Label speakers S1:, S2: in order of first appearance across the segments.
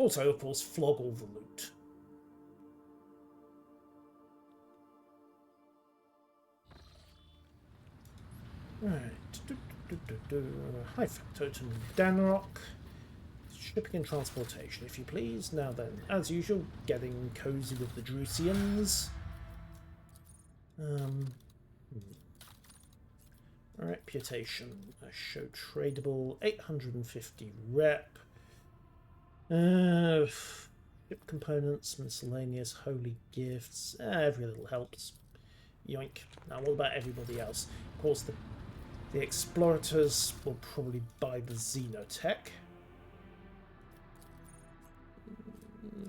S1: Also, of course, flog all the loot. Right. High Factotum Danrock. Shipping and transportation, if you please. Now then, as usual, getting cozy with the Drusians. Reputation. Show tradable. 850 rep. Ship components, miscellaneous, holy gifts. Every little helps. Yoink. Now, what about everybody else? Of course, the explorators will probably buy the Xenotech.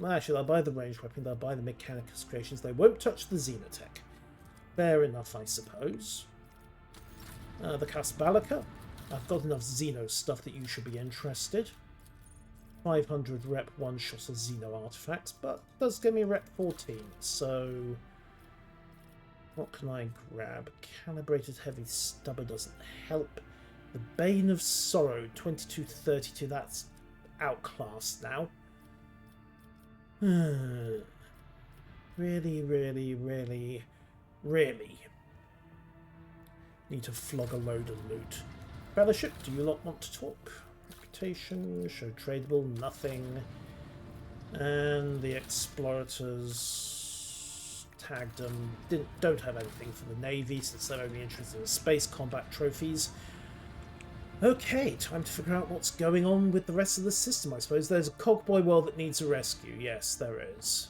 S1: Actually, they'll buy the ranged weapon, they'll buy the Mechanicus creations. They won't touch the Xenotech. Fair enough, I suppose. The Casbalica. I've got enough Xeno stuff that you should be interested. 500 rep one-shot of Xeno artifacts, but does give me rep 14, so... What can I grab? Calibrated heavy stubber doesn't help. The Bane of Sorrow, 2232, that's outclassed now. Really need to flog a load of loot. Fellowship, do you lot want to talk? Reputation, show tradable, nothing. And the explorators tagged them. Don't have anything for the Navy since they're only interested in space combat trophies. Okay, time to figure out what's going on with the rest of the system, I suppose. There's a Cogboy world that needs a rescue. Yes, there is.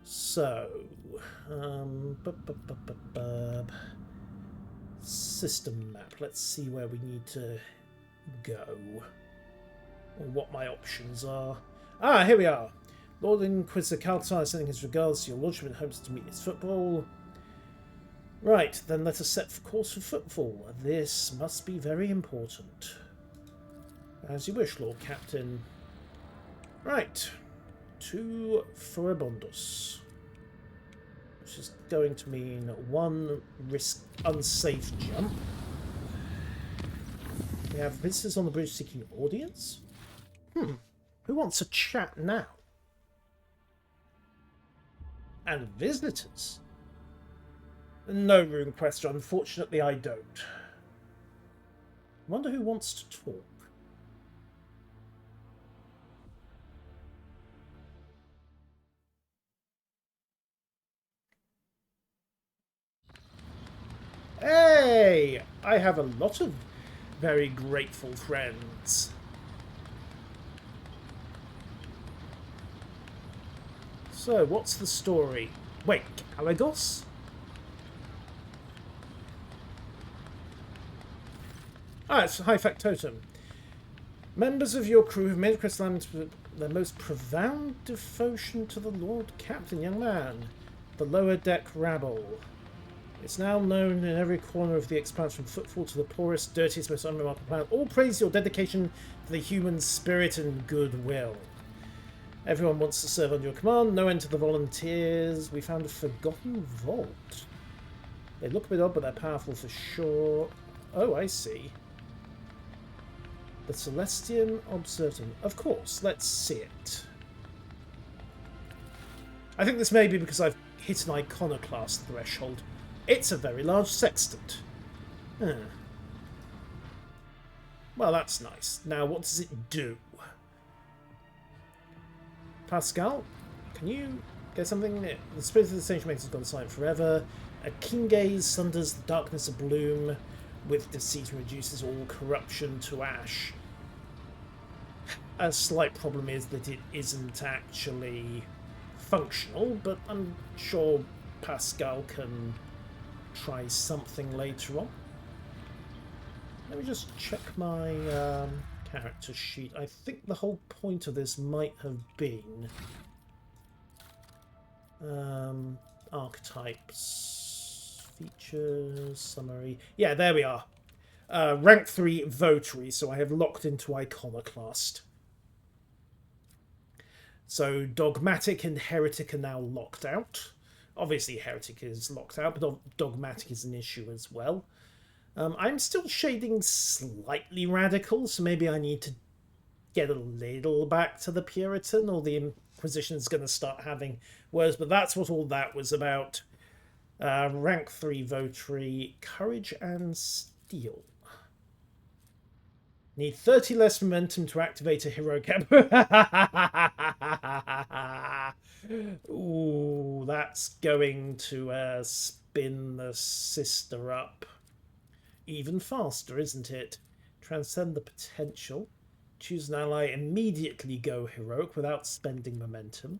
S1: So... system map. Let's see where we need to go. Or what my options are. Ah, here we are. Lord Inquisitor Kaltar is sending his regards to your lordship and hopes to meet his football. Right, then let us set for course for footfall. This must be very important. As you wish, Lord Captain. Right, to Furibundus. Which is going to mean one unsafe jump. We have visitors on the bridge seeking audience. Who wants a chat now? And visitors? No rune quest, unfortunately I don't. Wonder who wants to talk. Hey! I have a lot of very grateful friends. So, what's the story? Wait, Galagos? Ah, it's High Factotum. Members of your crew have made Crystalland their most profound devotion to the Lord Captain, young man. The lower deck rabble. It's now known in every corner of the expanse, from footfall to the poorest, dirtiest, most unremarkable planet. All praise your dedication to the human spirit and goodwill. Everyone wants to serve under your command. No end to the volunteers. We found a forgotten vault. They look a bit odd, but they're powerful for sure. Oh, I see. The Celestian Observatory. Of course, let's see it. I think this may be because I've hit an iconoclast threshold. It's a very large sextant. Well, that's nice. Now, what does it do? Pascal, can you get something? The spirit of the sage makes has gone silent forever. A king gaze sunders the darkness of bloom. With deceit reduces all corruption to ash. A slight problem is that it isn't actually functional, but I'm sure Pascal can try something later on. Let me just check my character sheet. I think the whole point of this might have been archetypes, features, summary. Yeah, there we are. Rank 3 votary, so I have locked into iconoclast. So dogmatic and heretic are now locked out. Obviously heretic is locked out, but dogmatic is an issue as well. I'm still shading slightly radical, so maybe I need to get a little back to the Puritan, or the Inquisition is going to start having words. But that's what all that was about. Rank 3 votary, courage and steel. Need 30 less momentum to activate a heroic. Ooh, that's going to spin the sister up even faster, isn't it? Transcend the potential. Choose an ally, immediately go heroic without spending momentum.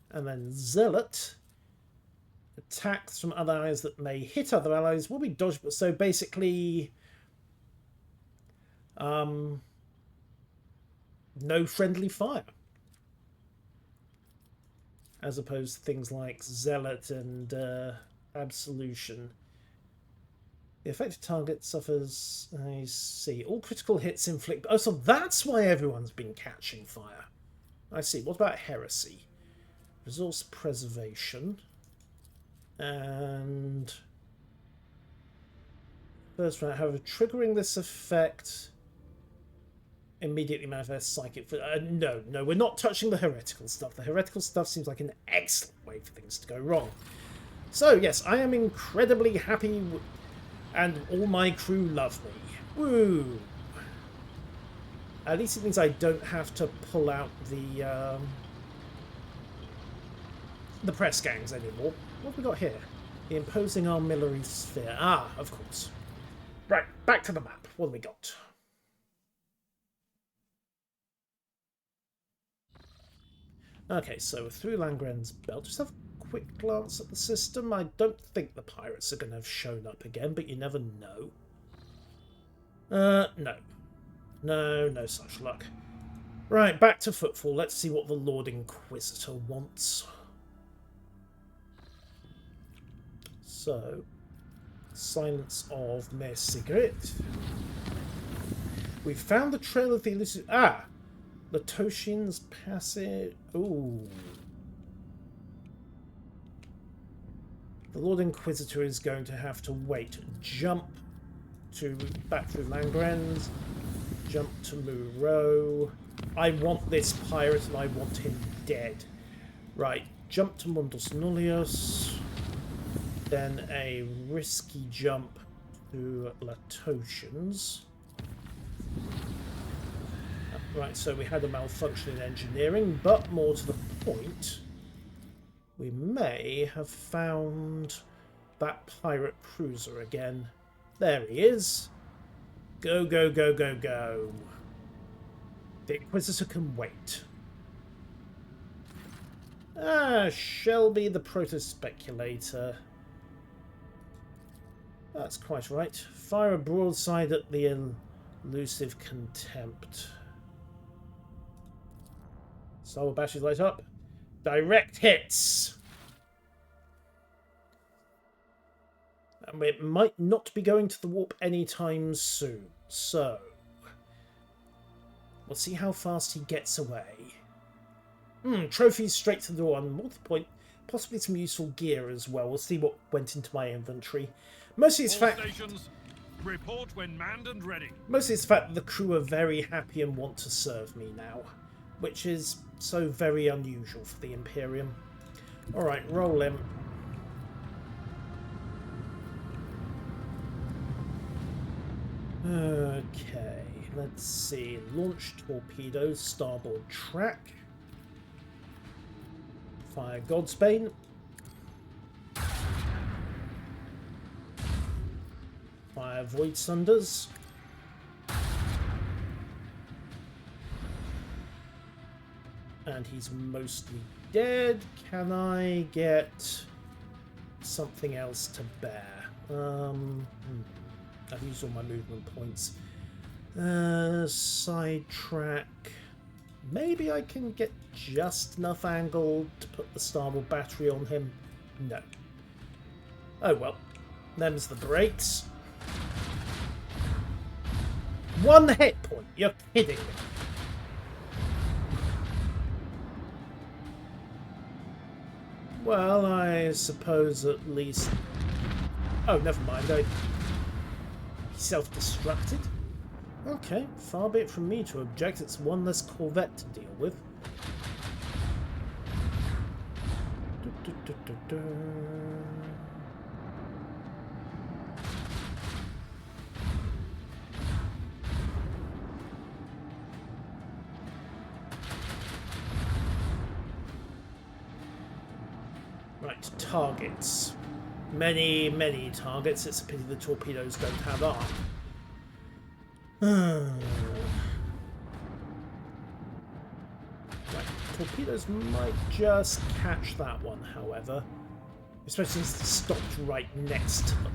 S1: And then Zealot. Attacks from other allies that may hit other allies will be dodged. So basically, no friendly fire. As opposed to things like Zealot and Absolution. The affected target suffers, I see, all critical hits inflict... Oh, so that's why everyone's been catching fire. I see. What about Heresy? Resource preservation. And... First round, however, triggering this effect... immediately manifests psychic... No, we're not touching the heretical stuff. The heretical stuff seems like an excellent way for things to go wrong. So, yes, I am incredibly happy... And all my crew love me. Woo! At least it means I don't have to pull out the press gangs anymore. What have we got here? The imposing armillary sphere. Ah, of course. Right, back to the map. What have we got? Okay, so through Langren's belt. Just have quick glance at the system. I don't think the pirates are going to have shown up again, but you never know. No. No such luck. Right, back to Footfall. Let's see what the Lord Inquisitor wants. So, silence of Mare Cigarette. We've found the trail of the elusive... Ah! Latoshian's Passage... Ooh... The Lord Inquisitor is going to have to wait. Jump to back through Langren's. Jump to Moreau. I want this pirate and I want him dead. Right. Jump to Mundus Nullius. Then a risky jump to Latosians. Right, so we had a malfunction in engineering, but more to the point... We may have found that pirate cruiser again. There he is. Go, go, go, go, go. The Inquisitor can wait. Ah, Shelby the Proto-Speculator. That's quite right. Fire a broadside at the elusive Contempt. Solar batteries light up. Direct hits. And it might not be going to the warp anytime soon. So, we'll see how fast he gets away. Trophies straight to the door on multi-point. Possibly some useful gear as well. We'll see what went into my inventory. Mostly it's fact...
S2: Report when manned and ready.
S1: Mostly it's the fact that the crew are very happy and want to serve me now. Which is so very unusual for the Imperium. Alright, roll him. Okay, let's see. Launch torpedoes, starboard track. Fire Godsbane. Fire Void Sunders. And he's mostly dead. Can I get something else to bear? I've used all my movement points. Sidetrack. Maybe I can get just enough angle to put the starboard battery on him. No. Oh well. Them's the brakes. 1 hit point. You're kidding me. Well, I suppose at least... Oh, never mind. He self-destructed? Okay, far be it from me to object. It's one less corvette to deal with. Right, targets. Many, many targets. It's a pity the torpedoes don't have arm. Right, torpedoes might just catch that one, however. Especially since it's stopped right next to them.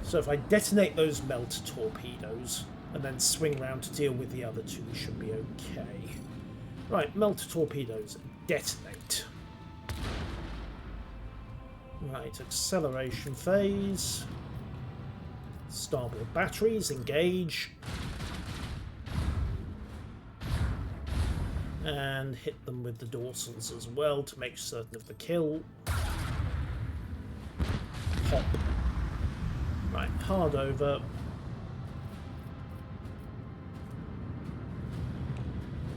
S1: So if I detonate those melt torpedoes and then swing round to deal with the other two, we should be okay. Right, melt torpedoes, detonate. Right, acceleration phase. Starboard batteries, engage. And hit them with the dorsals as well to make certain of the kill. Pop. Right, hard over.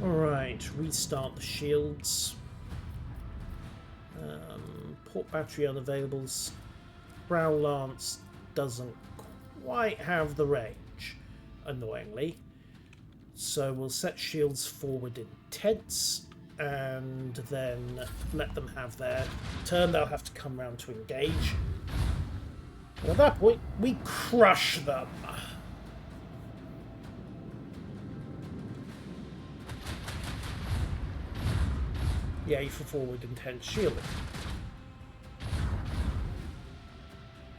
S1: Alright, restart the shields. Port battery unavailable. Brow Lance doesn't quite have the range, annoyingly. So we'll set shields forward intense and then let them have their turn. They'll have to come round to engage. And at that point, we crush them. Yay for forward intense shielding.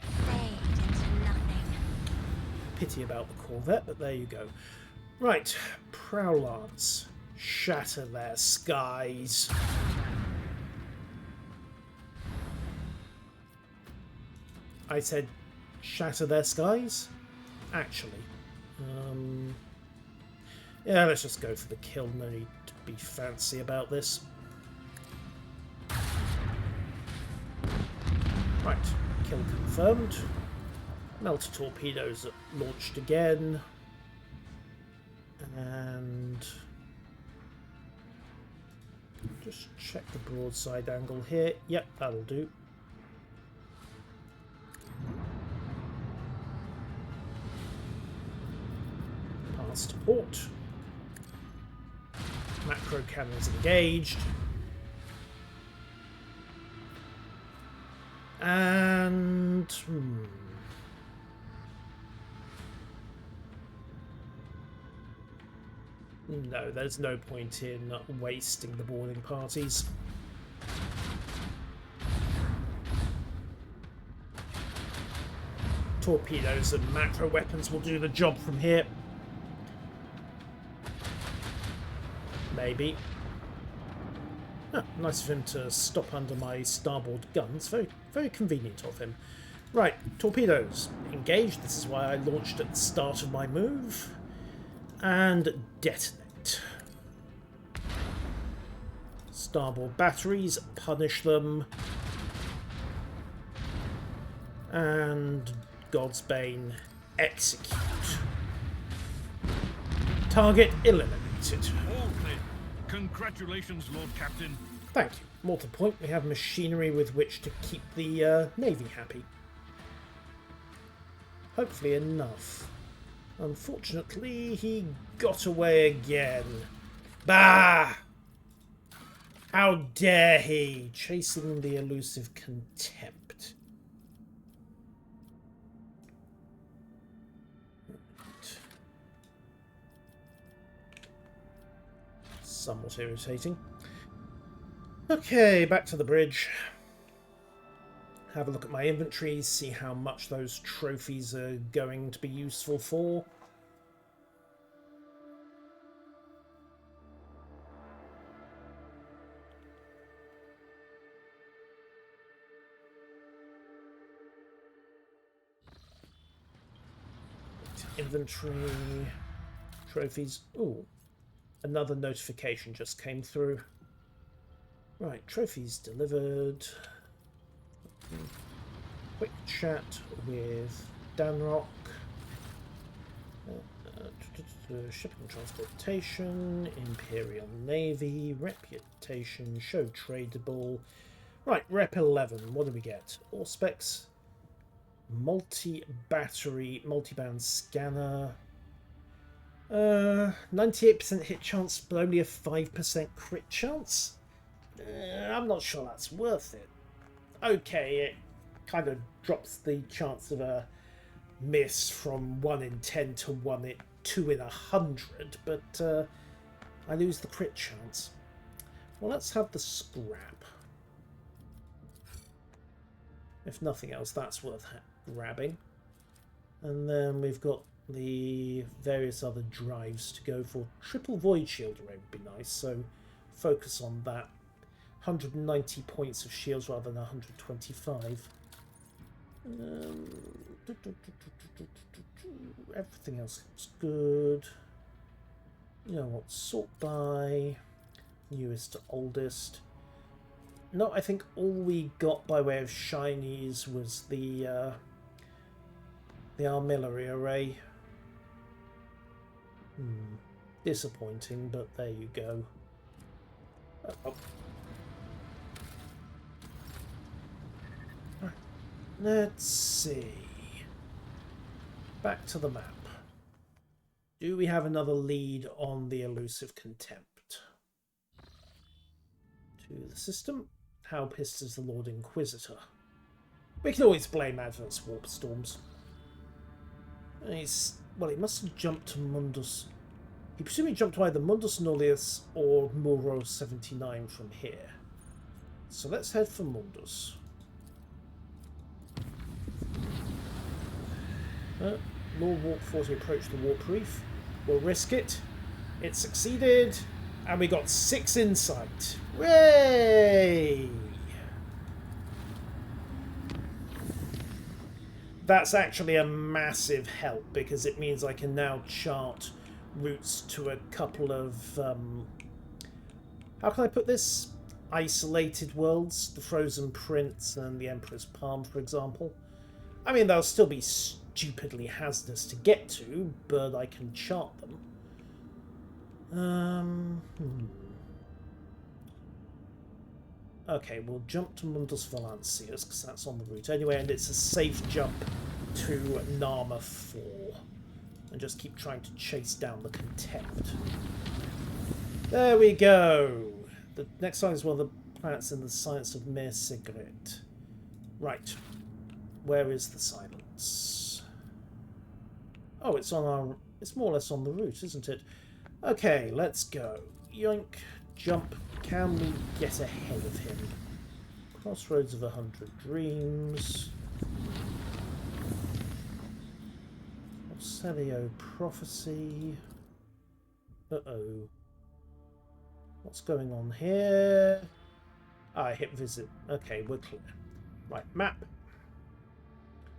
S3: Fade into nothing.
S1: Pity about the corvette, but there you go. Right, Prow Lance. Shatter their skies. I said shatter their skies? Actually. Yeah, let's just go for the kill. No need to be fancy about this. Right, kill confirmed. Melt torpedoes launched again. And just check the broadside angle here. Yep, that'll do. Past port. Macro cannons engaged. And no, there's no point in wasting the boarding parties. Torpedoes and macro weapons will do the job from here. Maybe. Ah, nice of him to stop under my starboard guns. Very, very convenient of him. Right, torpedoes. Engaged. This is why I launched at the start of my move. And detonate. Starboard batteries. Punish them. And God's Bane. Execute. Target eliminated.
S2: All clear. Congratulations, Lord Captain.
S1: Thank you. More to the point, we have machinery with which to keep the Navy happy. Hopefully enough. Unfortunately, he got away again. Bah! How dare he! Chasing the elusive Contempt. Right. Somewhat irritating. Okay, back to the bridge. Have a look at my inventory, see how much those trophies are going to be useful for. Inventory, trophies. Ooh, another notification just came through. Right, trophies delivered. Quick chat with Danrock. Shipping transportation, Imperial Navy, reputation, show tradable. Right, Rep 11. What do we get? All specs, multi-battery, multi-band scanner. 98% hit chance, but only a 5% crit chance. I'm not sure that's worth it. Okay, it kind of drops the chance of a miss from 1 in 10 to 1 in 2 in 100, but I lose the crit chance. Well, let's have the scrap. If nothing else, that's worth grabbing. And then we've got the various other drives to go for. Triple void shield array would be nice, so focus on that. 190 points of shields rather than 125. Everything else looks good. You know what? Sort by newest to oldest. No, I think all we got by way of shinies was the armillary array. Disappointing, but there you go. Oh. Let's see. Back to the map. Do we have another lead on the elusive contempt? To the system. How pissed is the Lord Inquisitor? We can always blame adverse warp storms. Well, he must have jumped to Mundus. He presumably jumped to either Mundus Nullius or Muro 79 from here. So let's head for Mundus. Lord Warp 40 approached the warp reef. We'll risk it. It succeeded, and we got 6 insight. Way! That's actually a massive help because it means I can now chart routes to a couple of how can I put this? Isolated worlds, the Frozen Prince and the Emperor's Palm, for example. I mean, they'll still be stupidly hazardous to get to, but I can chart them. Okay, we'll jump to Mundus Valancius, because that's on the route anyway, and it's a safe jump to Nama 4. And just keep trying to chase down the contempt. There we go! The next sign is one of the planets in the science of Mir Sigrid. Right. Where is the silence? Oh, it's on our... It's more or less on the route, isn't it? Okay, let's go. Yoink, jump. Can we get ahead of him? Crossroads of 100 Dreams. Celio Prophecy. Uh-oh. What's going on here? I hit visit. Okay, we're clear. Right, map.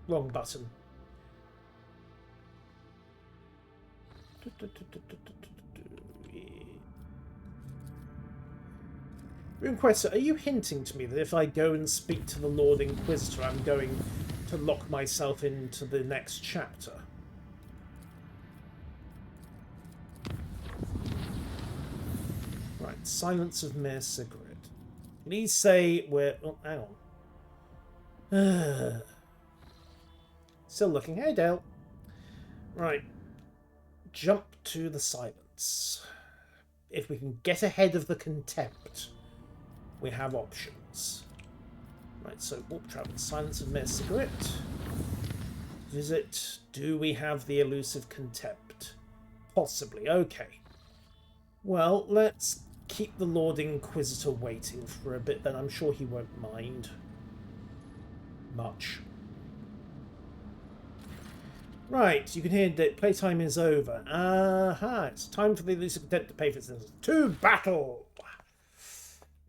S1: Wrong button. Inquisitor, are you hinting to me that if I go and speak to the Lord Inquisitor, I'm going to lock myself into the next chapter? Right, Silence of Mir Sigrid. Please say we're... Oh, hang on. Still looking. Hey, Dale. Right. Jump to the silence. If we can get ahead of the contempt, we have options. Right, so warp travel. Silence of Mir Sigrid. Visit. Do we have the elusive contempt? Possibly. Okay. Well, let's keep the Lord Inquisitor waiting for a bit, then I'm sure he won't mind much. Right, you can hear that playtime is over. Aha, it's time for the elusive contempt to pay for itself. To battle!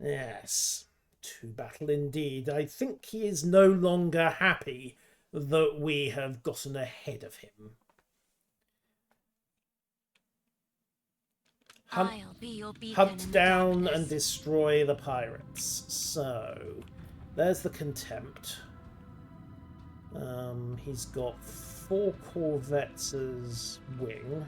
S1: Yes, to battle indeed. I think he is no longer happy that we have gotten ahead of him. Hunt down and destroy the pirates. So, there's the contempt. He's got 4 corvettes as wing.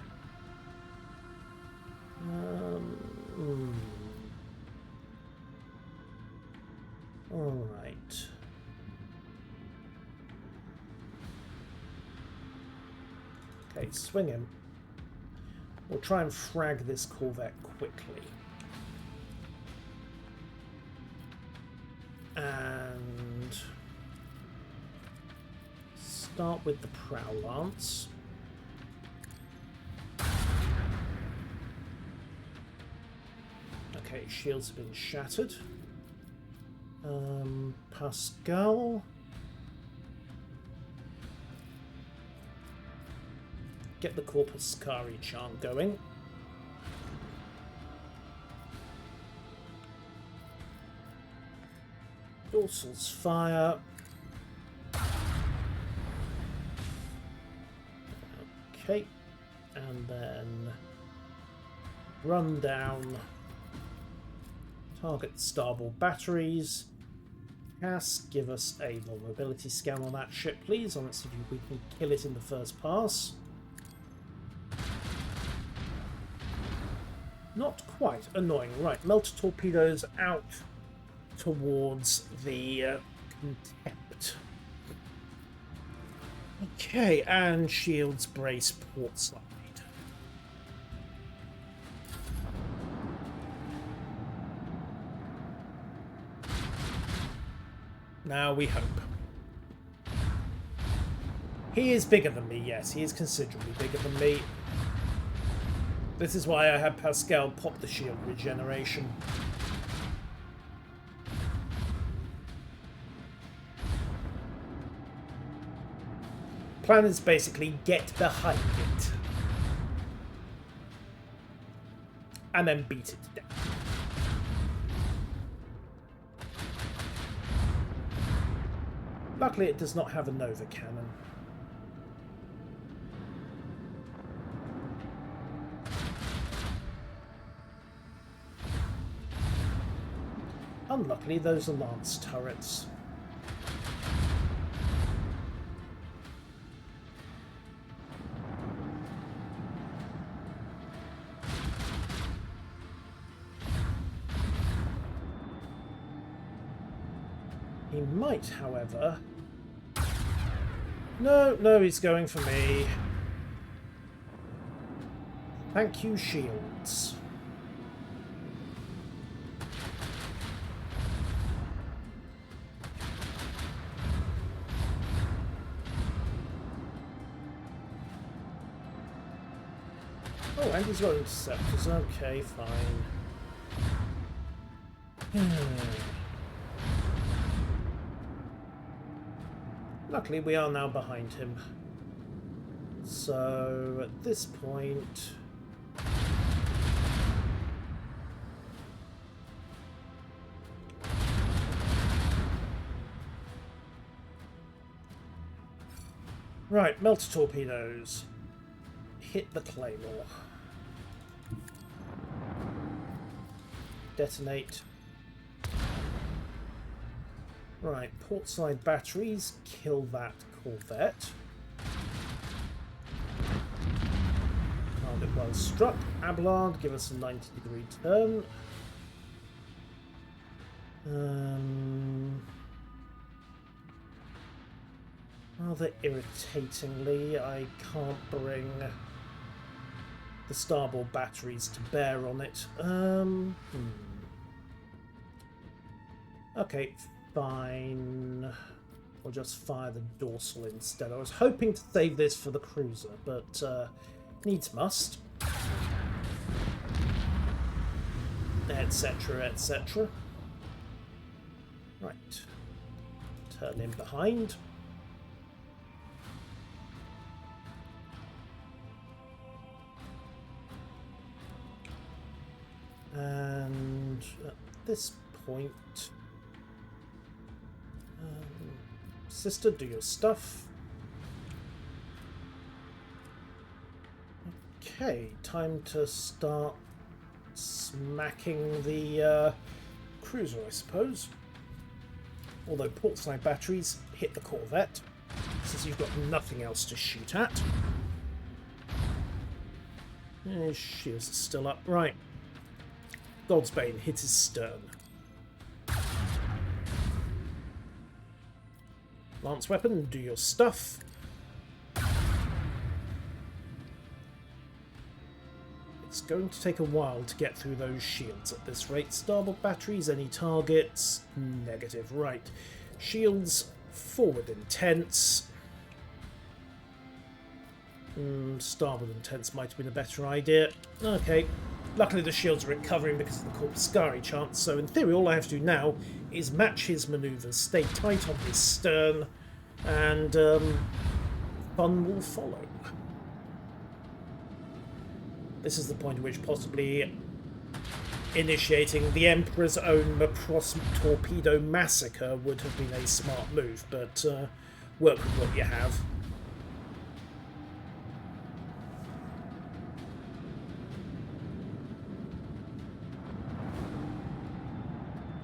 S1: All right. Okay, swing him. We'll try and frag this corvette quickly. And start with the prow lance. Okay, shields have been shattered. Pascal. Get the Corpus Scari chant going. Dorsal's fire. Okay, and then run down. Target the starboard batteries. Cass, give us a low mobility scan on that ship, please. Let's see if we can kill it in the first pass. Not quite. Annoying. Right, melter torpedoes out towards the contempt. Okay, and shields brace port side. Now we hope. He is bigger than me, yes, he is considerably bigger than me. This is why I had Pascal pop the shield regeneration. Plan is basically get behind it. And then beat it to death. Luckily it does not have a Nova cannon. Unluckily, those are lance turrets. He might, however... No, he's going for me. Thank you, shields. Oh, and he's got interceptors. Okay, fine. Luckily, we are now behind him. So, at this point... Right, melter torpedoes. Hit the Claymore. Detonate. Right, portside batteries, kill that corvette. Target well struck. Abelard, give us a 90-degree turn. Rather irritatingly, I can't bring the starboard batteries to bear on it. Okay, fine. We'll just fire the dorsal instead. I was hoping to save this for the cruiser, but needs must. Etc, etc. Right. Turn in behind. And at this point, sister, do your stuff. Okay, time to start smacking the cruiser, I suppose. Although portside batteries hit the corvette, since you've got nothing else to shoot at. His shields are still up. Right. Godsbane hits his stern. Lance weapon, do your stuff. It's going to take a while to get through those shields at this rate. Starboard batteries, any targets? Negative. Right. Shields, forward intense. Starboard intense might have been a better idea. Okay. Luckily the shields are recovering because of the Corpuscari chance, so in theory all I have to do now is match his manoeuvres, stay tight on his stern, and fun will follow. This is the point at which possibly initiating the Emperor's own Macross torpedo massacre would have been a smart move, but work with what you have.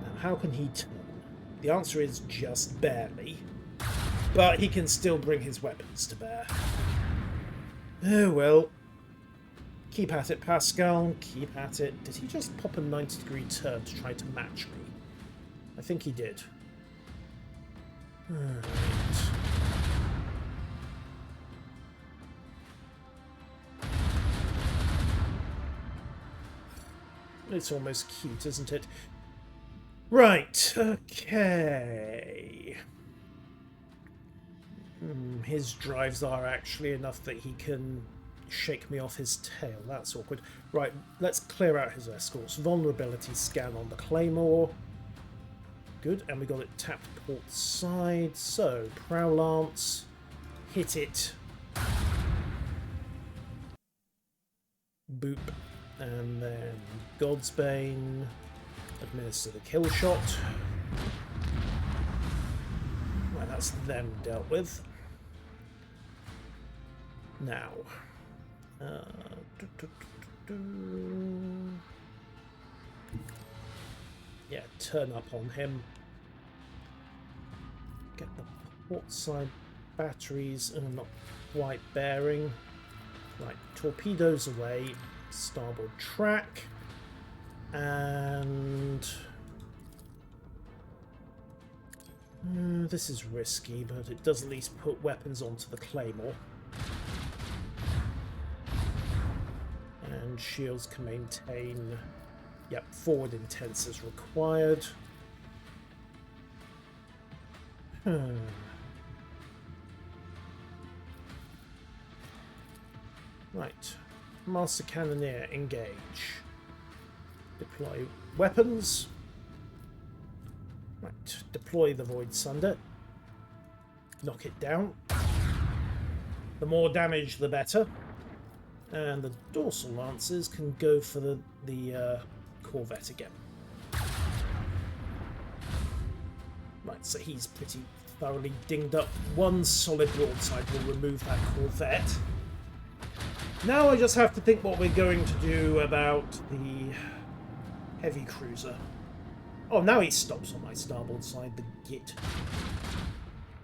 S1: Now, how can he turn? The answer is just barely, but he can still bring his weapons to bear. Oh well. Keep at it, Pascal. Keep at it. Did he just pop a 90-degree turn to try to match me? I think he did. Right. It's almost cute, isn't it? Right. Okay. His drives are actually enough that he can shake me off his tail. That's awkward. Right, let's clear out his escorts. Vulnerability scan on the Claymore. Good, and we got it tapped port side. So, Prow Lance, hit it. Boop. And then Godsbane, administer the kill shot. Right, that's them dealt with. Now, yeah, turn up on him. Get the port side batteries, not quite bearing. Right, torpedoes away, starboard track, and this is risky, but it does at least put weapons onto the Claymore. And shields can maintain, yep, forward intense as required. Right, Master Cannoneer, engage. Deploy weapons. Right, deploy the Void Sunder. Knock it down. The more damage, the better. And the dorsal lancers can go for the corvette again. Right, so he's pretty thoroughly dinged up. One solid broadside will remove that corvette. Now I just have to think what we're going to do about the heavy cruiser. Oh, now he stops on my starboard side, the git.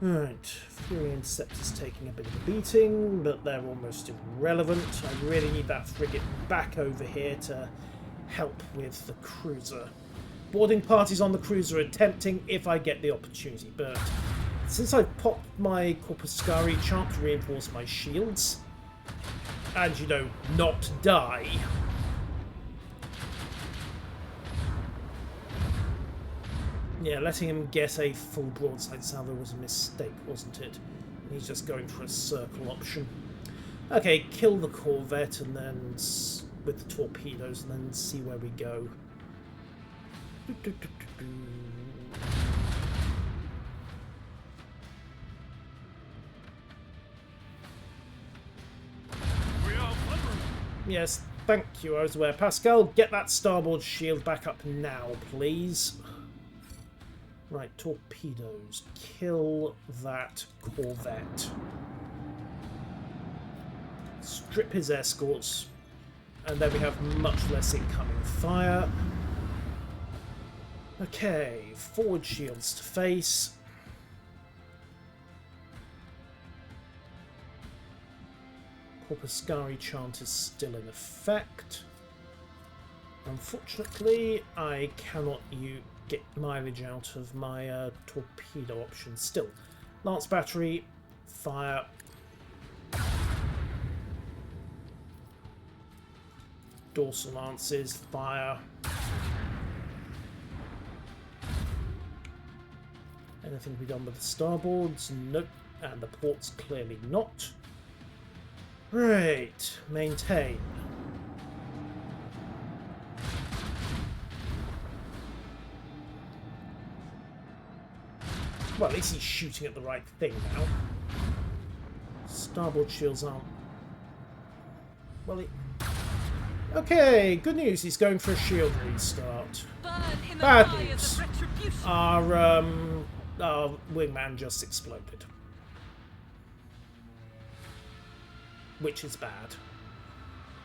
S1: Right, Fury Interceptor's taking a bit of a beating, but they're almost irrelevant. I really need that frigate back over here to help with the cruiser. Boarding parties on the cruiser are tempting if I get the opportunity, but since I've popped my Corpuscari chant to reinforce my shields, and, you know, not die, yeah, letting him get a full broadside salvo was a mistake, wasn't it? He's just going for a circle option. Okay, kill the corvette and then with the torpedoes and then see where we go.
S2: We are vulnerable.
S1: Yes, thank you, I was aware. Pascal, get that starboard shield back up now, please. Right, torpedoes. Kill that corvette. Strip his escorts. And then we have much less incoming fire. Okay, forward shields to face. Corpuscari chant is still in effect. Unfortunately, I cannot get mileage out of my torpedo option still. Lance battery, fire. Dorsal lances, fire. Anything to be done with the starboards? Nope. And the ports clearly not. Right. Maintain. Well, at least he's shooting at the right thing now. Starboard shields aren't... Well, okay, good news. He's going for a shield restart. Bad news. Our wingman just exploded. Which is bad.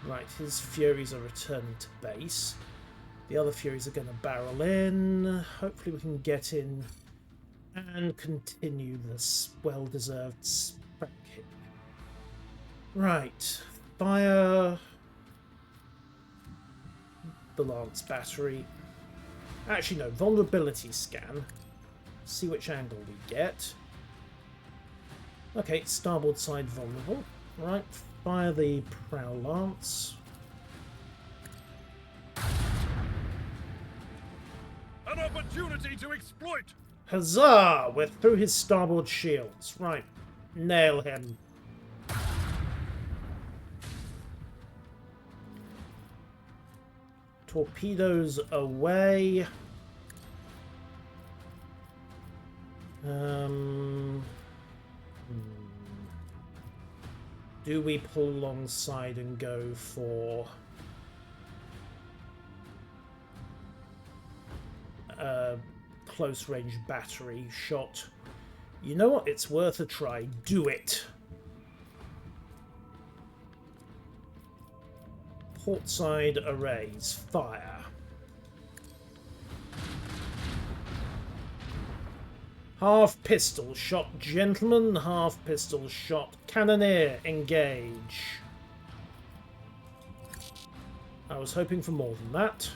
S1: Right, his Furies are returning to base. The other Furies are going to barrel in. Hopefully we can get in and continue this well-deserved spread kick. Right, fire the Lance battery. Actually, no, vulnerability scan. See which angle we get. Okay, starboard side vulnerable. Right, fire the Prow Lance.
S2: An opportunity to exploit!
S1: Huzzah! We're through his starboard shields. Right, nail him. Torpedoes away. Do we pull alongside and go for a close range battery shot? You know what? It's worth a try. Do it. Portside arrays. Fire. Half pistol shot, gentlemen. Half pistol shot. Cannoneer, engage. I was hoping for more than that.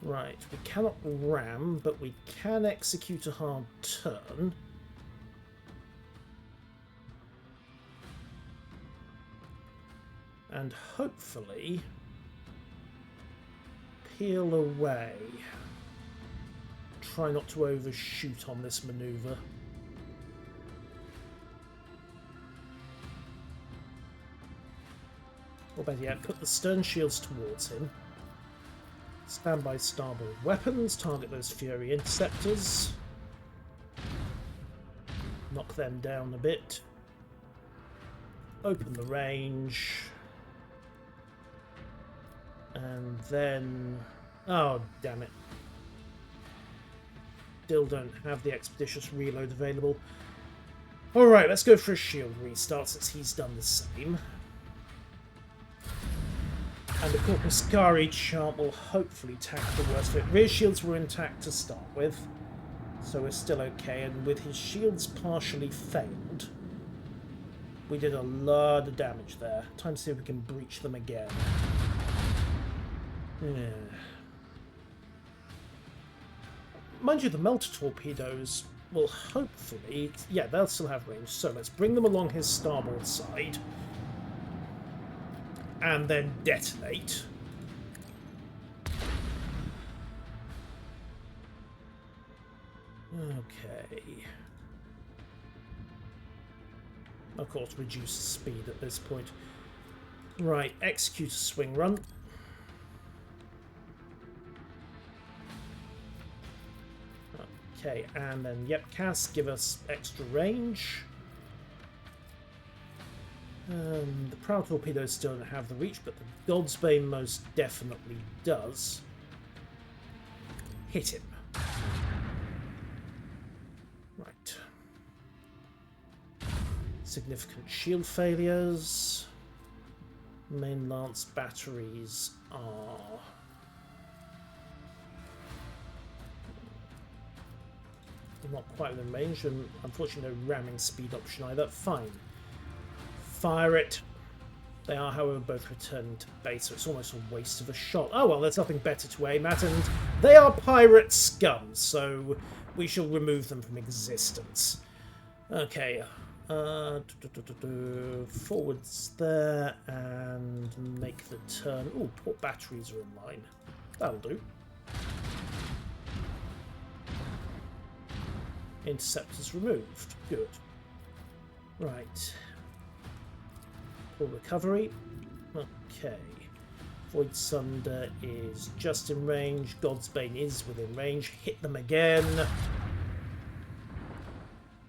S1: Right, we cannot ram, but we can execute a hard turn. And hopefully peel away. Try not to overshoot on this manoeuvre. Or better yet, put the stern shields towards him. Stand by starboard weapons, target those Fury interceptors. Knock them down a bit. Open the range. And then... oh, damn it. Still don't have the expeditious reload available. Alright, let's go for a shield restart since he's done the same. And the Corpuscari chant will hopefully tackle the worst of it. Rear shields were intact to start with, so we're still okay. And with his shields partially failed, we did a lot of damage there. Time to see if we can breach them again. Yeah. Mind you, the melter torpedoes will hopefully... yeah, they'll still have range. So let's bring them along his starboard side. And then detonate. Okay. Of course, reduce speed at this point. Right, execute a swing run. Okay, and then, yep, cast, give us extra range. The Prow Torpedoes still don't have the reach, but the God's Bane most definitely does. Hit him. Right. Significant shield failures. Main lance batteries are... not quite within range, and unfortunately no ramming speed option either. Fine. Fire it. They are, however, both returning to base, so it's almost a waste of a shot. Oh well, there's nothing better to aim at, and they are pirate scum, so we shall remove them from existence. Okay, forwards there, and make the turn. Oh, port batteries are in line. That'll do. Interceptors removed. Good. Right. Full recovery. Okay. Void Sunder is just in range. Godsbane is within range. Hit them again.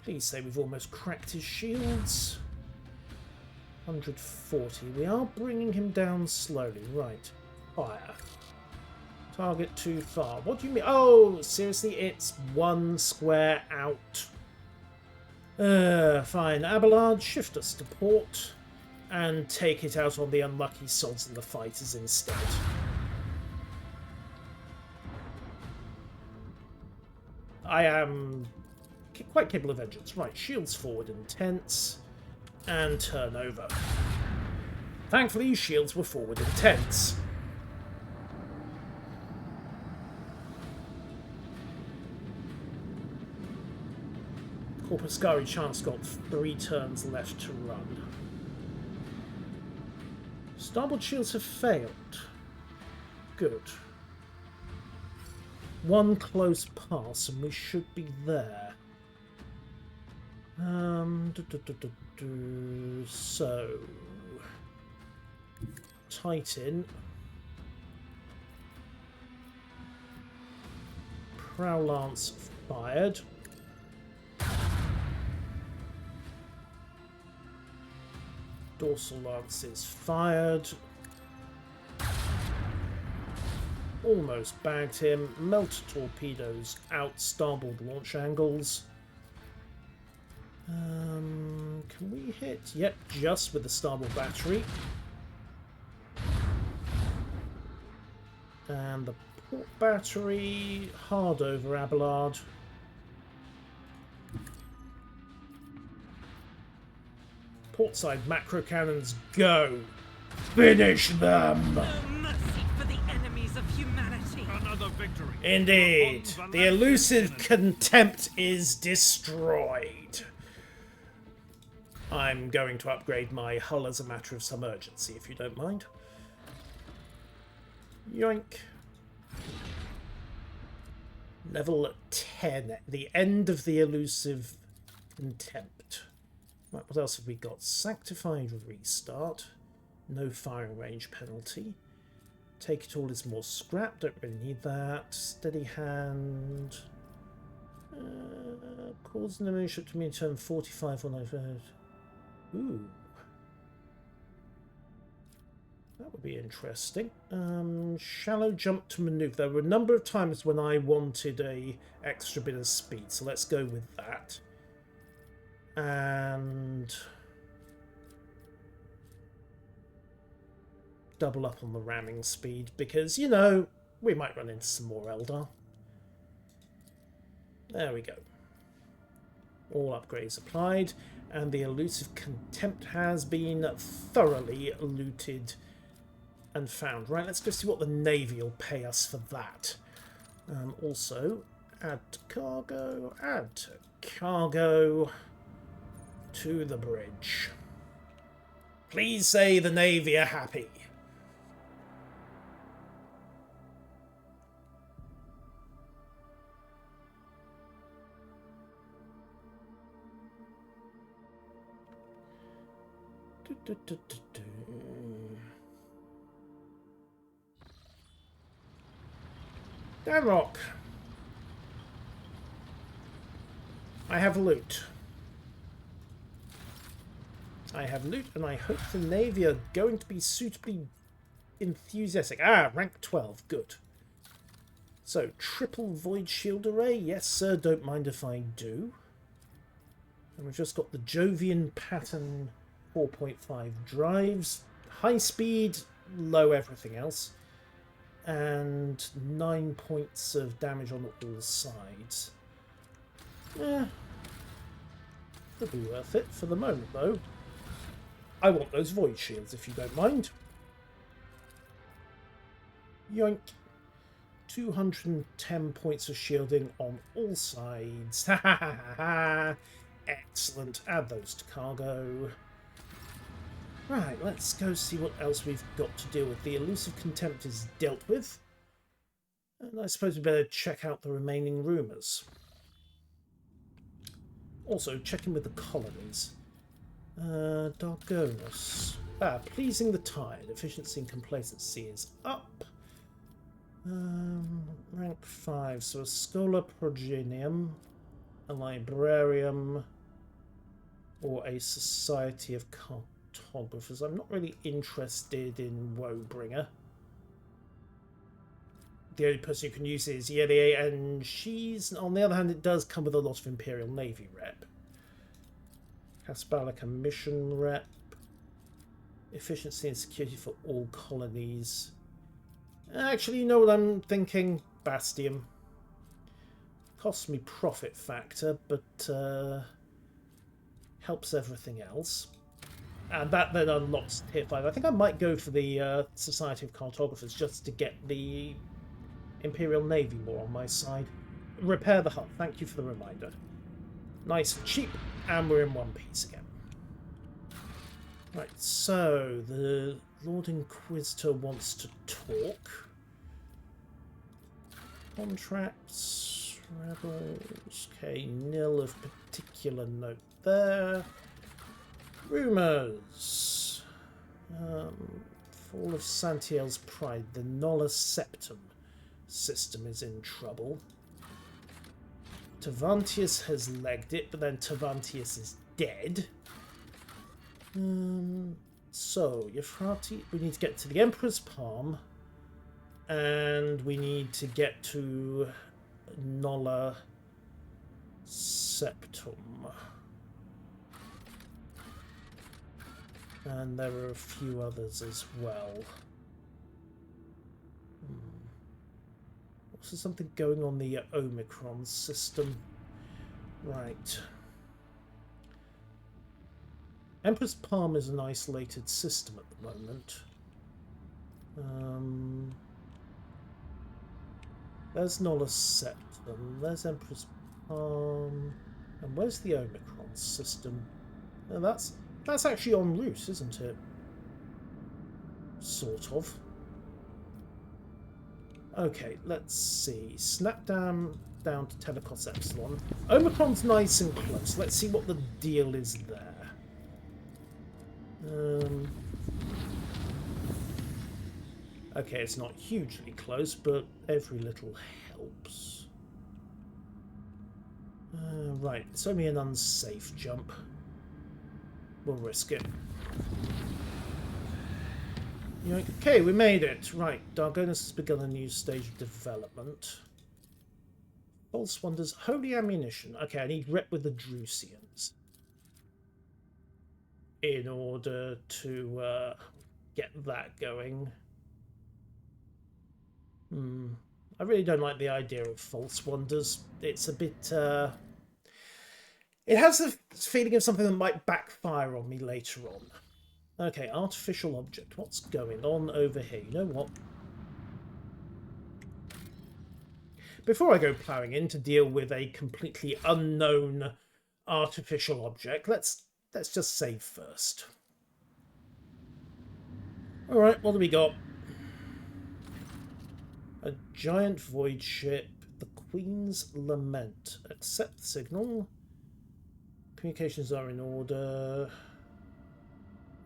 S1: Please say we've almost cracked his shields. 140. We are bringing him down slowly. Right. Fire. Target too far. What do you mean? Oh, seriously? It's one square out. Fine. Abelard, shift us to port and take it out on the unlucky sods and the fighters instead. I am quite capable of vengeance. Right, shields forward and tents, and turn over. Thankfully, shields were forward and tents. Corpuscari Chance got 3 turns left to run. Starboard shields have failed. Good. One close pass and we should be there. So... Titan. Prow Lance fired. Dorsal Lance is fired. Almost bagged him. Melter torpedoes out. Starboard launch angles. Can we hit? Yep, just with the starboard battery. And the port battery hard over Abelard. Portside macro cannons, go! Finish them!
S3: No mercy for the enemies of humanity.
S2: Another victory.
S1: Indeed, the elusive contempt is destroyed. I'm going to upgrade my hull as a matter of some urgency, if you don't mind. Yoink. Level 10, the end of the elusive contempt. Right, what else have we got? Sanctified restart. No firing range penalty. Take it all is more scrap. Don't really need that. Steady hand. Cause an enemy ship to me in turn 45 on over. Ooh. That would be interesting. Shallow jump to maneuver. There were a number of times when I wanted a extra bit of speed, so let's go with that. And double up on the ramming speed because, you know, we might run into some more Eldar. There we go. All upgrades applied, and the elusive contempt has been thoroughly looted and found. Right, let's go see what the Navy will pay us for that. Also, add to cargo, to the bridge. Please say the Navy are happy. Danrock. I have loot. I have loot, and I hope the Navy are going to be suitably enthusiastic. Ah, rank 12. Good. So, triple void shield array. Yes, sir. Don't mind if I do. And we've just got the Jovian pattern 4.5 drives. High speed, low everything else. And 9 points of damage on all sides. Yeah. Could be worth it for the moment, though. I want those void shields, if you don't mind. Yoink. 210 points of shielding on all sides. Ha ha ha ha. Excellent. Add those to cargo. Right, let's go see what else we've got to deal with. The elusive contempt is dealt with. And I suppose we better check out the remaining rumours. Also, check in with the colonies. Dargonus. Pleasing the tired. Efficiency and complacency is up. Rank 5. So a Schola Progenium, a Librarium, or a Society of Cartographers. I'm not really interested in Woebringer. The only person who can use it is Yeti, and she's, on the other hand, it does come with a lot of Imperial Navy rep. Caspalica mission rep. Efficiency and security for all colonies. Actually, you know what I'm thinking? Bastium. Costs me profit factor, but helps everything else. And that then unlocks tier 5. I think I might go for the Society of Cartographers just to get the Imperial Navy more on my side. Repair the hull. Thank you for the reminder. Nice and cheap, and we're in one piece again. Right, so the Lord Inquisitor wants to talk. Contracts, rebels. Okay, nil of particular note there. Rumours. Fall of Santiel's Pride. The Nolla Septum system is in trouble. Tavantius has legged it, but then Tavantius is dead. So, Euphrates, we need to get to the Emperor's Palm, and we need to get to Nolla Septum. And there are a few others as well. Also something going on the Omicron system. Right. Empress Palm is an isolated system at the moment. There's Nolla Septum. There's Empress Palm. And where's the Omicron system? Now that's actually en route, isn't it? Sort of. Okay, let's see. Snapdam down to Telecos Epsilon. Omicron's nice and close. Let's see what the deal is there. Okay, it's not hugely close, but every little helps. Right, it's only an unsafe jump. We'll risk it. Okay, we made it. Right, Dargonus has begun a new stage of development. False Wonders, Holy Ammunition. Okay, I need rep with the Drusians in order to get that going. I really don't like the idea of False Wonders. It's a bit... it has the feeling of something that might backfire on me later on. Okay, artificial object. What's going on over here? You know what? Before I go ploughing in to deal with a completely unknown artificial object, let's just save first. Alright, what do we got? A giant void ship. The Queen's Lament. Accept the signal. Communications are in order.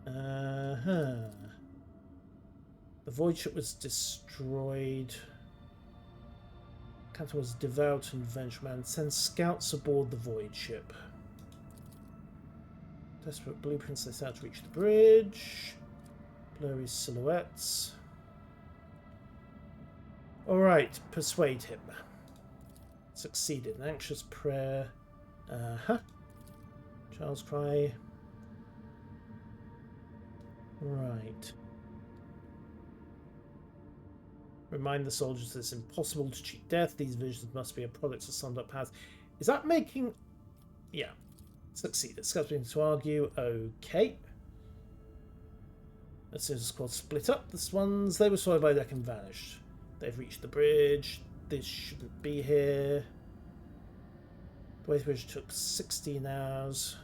S1: The void ship was destroyed. Captain was devout and vengeful. Send scouts aboard the void ship. Desperate blueprints they set out to reach the bridge. Blurry silhouettes. Alright, persuade him. Succeeded. An anxious prayer. Child's cry. Right. Remind the soldiers that it's impossible to cheat death. These visions must be a product of summed up powers. Is that making... Yeah. Succeeded. Scout's beginning to argue. Okay. As soon as the squad split up, the swans, they were swallowed by the deck and vanished. They've reached the bridge. This shouldn't be here. The way to the bridge took 16 hours.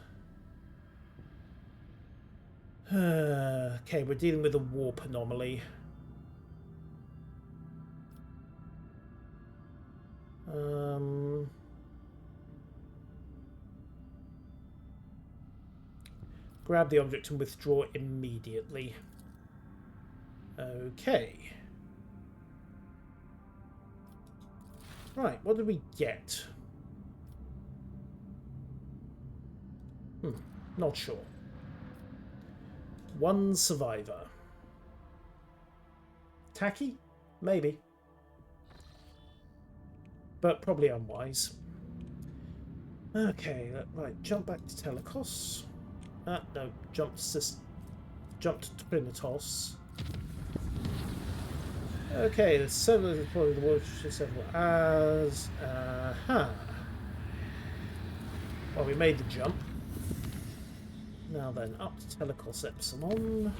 S1: Okay, we're dealing with a warp anomaly. Grab the object and withdraw immediately. Okay. Right, what did we get? Not sure. One survivor. Tacky? Maybe. But probably unwise. Okay, right, jump back to Telecos. No, jumped to Trinitos. Okay, the server deployed the water several hours. Well, we made the jump. Now then, up to Telecos Epsilon.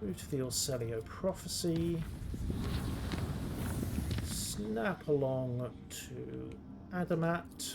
S1: Through to the Orselio Prophecy. Snap along to Adamat.